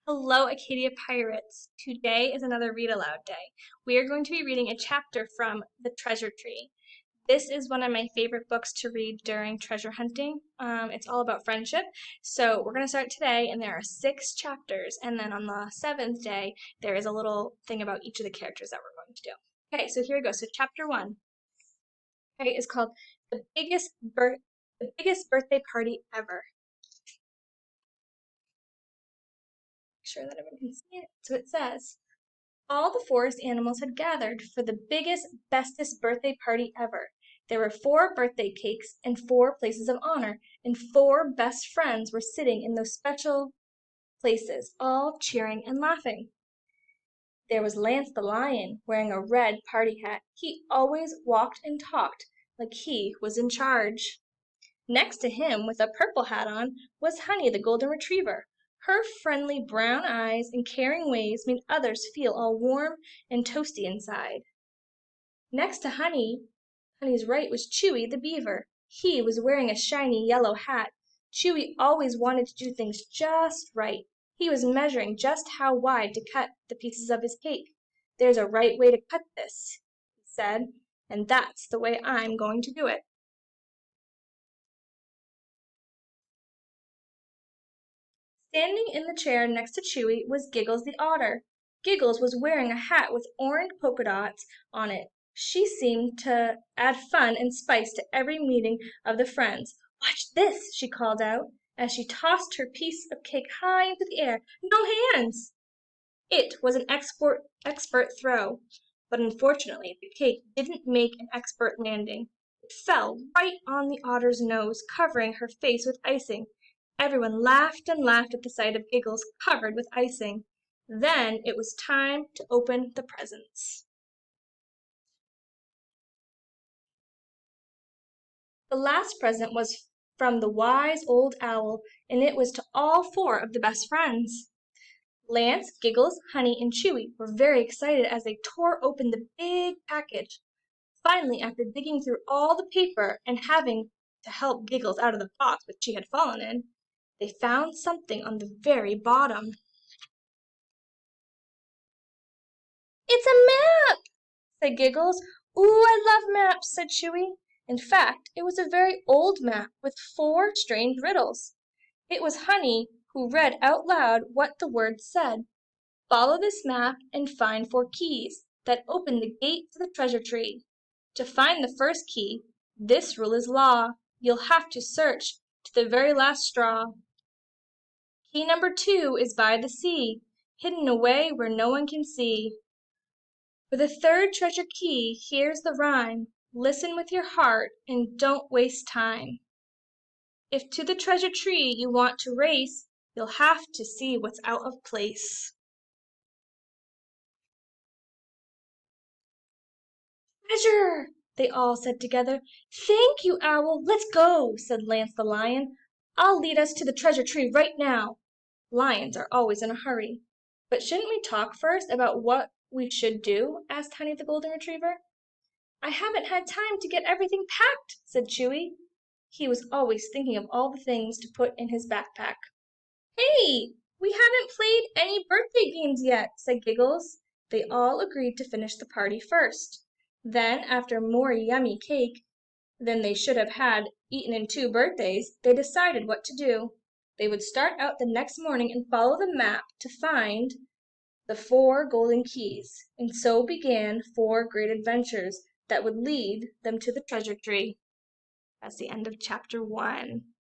Hello, Acadia Pirates. Today is another read aloud day. We are going to be reading a chapter from The Treasure Tree. This is one of my favorite books to read during treasure hunting. It's all about friendship. So we're going to start today, and there are 6 chapters. And then on the 7th day, there is a little thing about each of the characters that we're going to do. Okay, so here we go. So chapter 1, okay, is called The Biggest Birthday Party Ever. Sure that everyone can see it. So it says, all the forest animals had gathered for the biggest, bestest birthday party ever. There were 4 birthday cakes and 4 places of honor, and 4 best friends were sitting in those special places, all cheering and laughing. There was Lance the lion, wearing a red party hat. He always walked and talked like he was in charge. Next to him, with a purple hat on, was Honey the golden retriever. Her friendly brown eyes and caring ways made others feel all warm and toasty inside. Next to Honey's right was Chewy the beaver. He was wearing a shiny yellow hat. Chewy always wanted to do things just right. He was measuring just how wide to cut the pieces of his cake. There's a right way to cut this, he said, and that's the way I'm going to do it. Standing in the chair next to Chewy was Giggles the otter. Giggles was wearing a hat with orange polka dots on it. She seemed to add fun and spice to every meeting of the friends. "Watch this!" she called out, as she tossed her piece of cake high into the air. "No hands!" It was an expert throw, but unfortunately the cake didn't make an expert landing. It fell right on the otter's nose, covering her face with icing. Everyone laughed and laughed at the sight of Giggles covered with icing. Then it was time to open the presents. The last present was from the wise old owl, and it was to all 4 of the best friends. Lance, Giggles, Honey, and Chewy were very excited as they tore open the big package. Finally, after digging through all the paper and having to help Giggles out of the box which she had fallen in, they found something on the very bottom. "It's a map!" said Giggles. "Ooh, I love maps," said Chewy. In fact, it was a very old map with 4 strange riddles. It was Honey who read out loud what the words said. "Follow this map and find 4 keys that open the gate to the treasure tree. To find the first key, this rule is law. You'll have to search to the very last straw. Key number 2 is by the sea, hidden away where no one can see. For the 3rd treasure key, here's the rhyme. Listen with your heart and don't waste time. If to the treasure tree you want to race, you'll have to see what's out of place." "Treasure!" they all said together. "Thank you, Owl. Let's go," said Lance the lion. "I'll lead us to the treasure tree right now." Lions are always in a hurry. "But shouldn't we talk first about what we should do?" asked Honey the golden retriever. "I haven't had time to get everything packed," said Chewy. He was always thinking of all the things to put in his backpack. "Hey, we haven't played any birthday games yet," said Giggles. They all agreed to finish the party first. Then, after more yummy cake than they should have had eaten in 2 birthdays, they decided what to do. They would start out the next morning and follow the map to find the 4 golden keys, and so began 4 great adventures that would lead them to the treasure tree. That's the end of chapter 1.